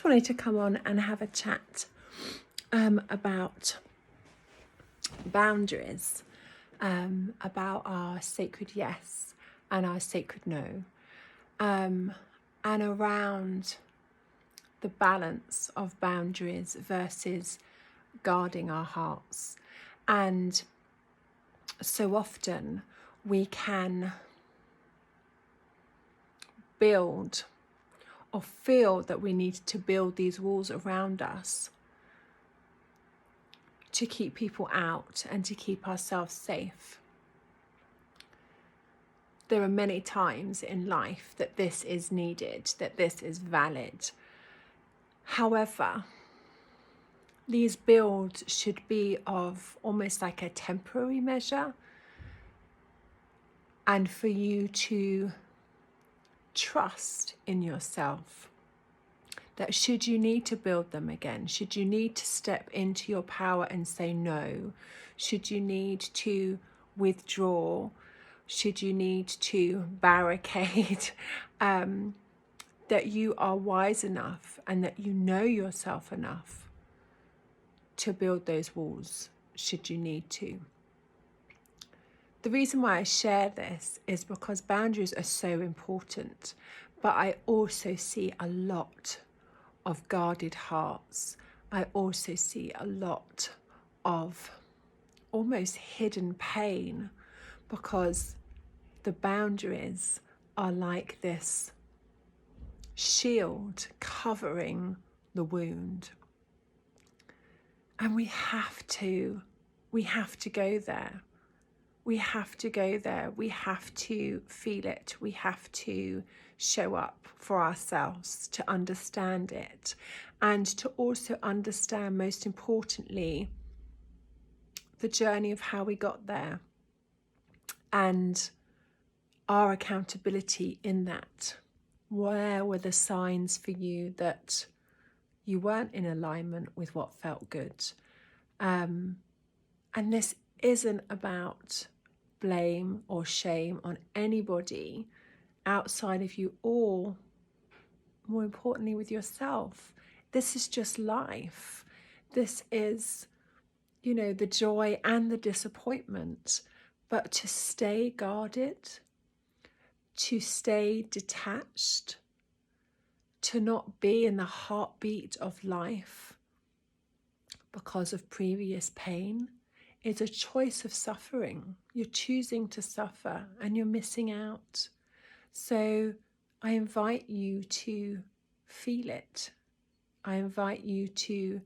just wanted to come on and have a chat about boundaries, about our sacred yes and our sacred no, and around the balance of boundaries versus guarding our hearts. And so often we can build or feel that we need to build these walls around us to keep people out and to keep ourselves safe. There are many times in life that this is needed, that this is valid. However, these builds should be of almost like a temporary measure, and for you to trust in yourself that should you need to build them again, should you need to step into your power and say no, should you need to withdraw, should you need to barricade, that you are wise enough and that you know yourself enough to build those walls should you need to. The reason why I share this is because boundaries are so important, but I also see a lot of guarded hearts. I also see a lot of almost hidden pain because the boundaries are like this shield covering the wound. And we have to go there. We have to go there. We have to feel it. We have to show up for ourselves to understand it, and to also understand, most importantly, the journey of how we got there and our accountability in that. Where were the signs for you that you weren't in alignment with what felt good? And this isn't about blame or shame on anybody outside of you, or more importantly with yourself. This is just life. This is, the joy and the disappointment. But to stay guarded, to stay detached, to not be in the heartbeat of life because of previous pain, is a choice of suffering. You're choosing to suffer and you're missing out. So I invite you to feel it. I invite you to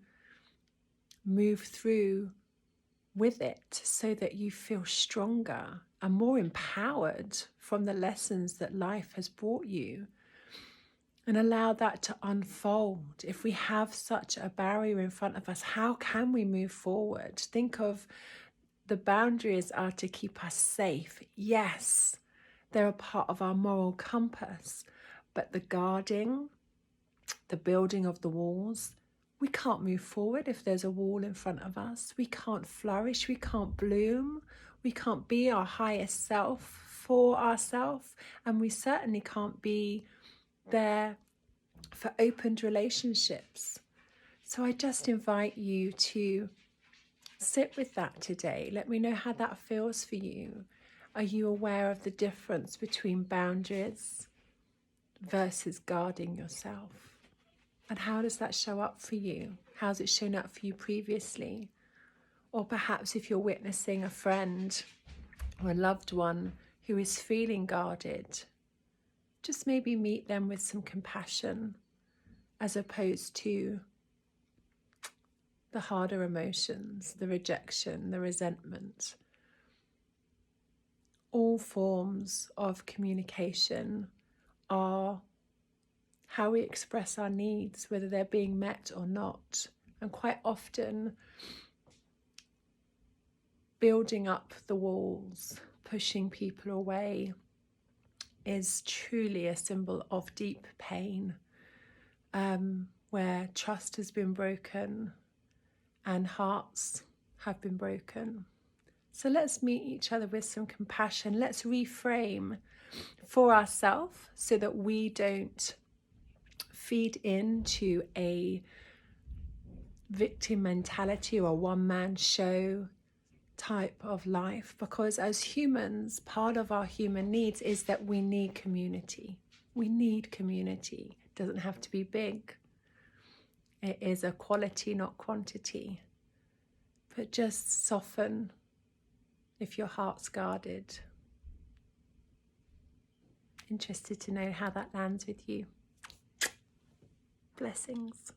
move through with it so that you feel stronger and more empowered from the lessons that life has brought you, and allow that to unfold. If we have such a barrier in front of us, how can we move forward? Think of the boundaries are to keep us safe. Yes, they're a part of our moral compass, but the guarding, the building of the walls, we can't move forward if there's a wall in front of us. We can't flourish, we can't bloom, we can't be our highest self for ourselves, and we certainly can't be there for opened relationships. So I just invite you to sit with that today. Let me know how that feels for you. Are you aware of the difference between boundaries versus guarding yourself? And how does that show up for you? How's it shown up for you previously? Or perhaps if you're witnessing a friend or a loved one who is feeling guarded, just maybe meet them with some compassion as opposed to the harder emotions, the rejection, the resentment. All forms of communication are how we express our needs, whether they're being met or not. And quite often, building up the walls, pushing people away, is truly a symbol of deep pain, where trust has been broken and hearts have been broken. So let's meet each other with some compassion. Let's reframe for ourselves so that we don't feed into a victim mentality or a one-man show type of life, because as humans, part of our human needs is that we need community. We need community. It doesn't have to be big. It is a quality, not quantity. But just soften if your heart's guarded. Interested to know how that lands with you. Blessings.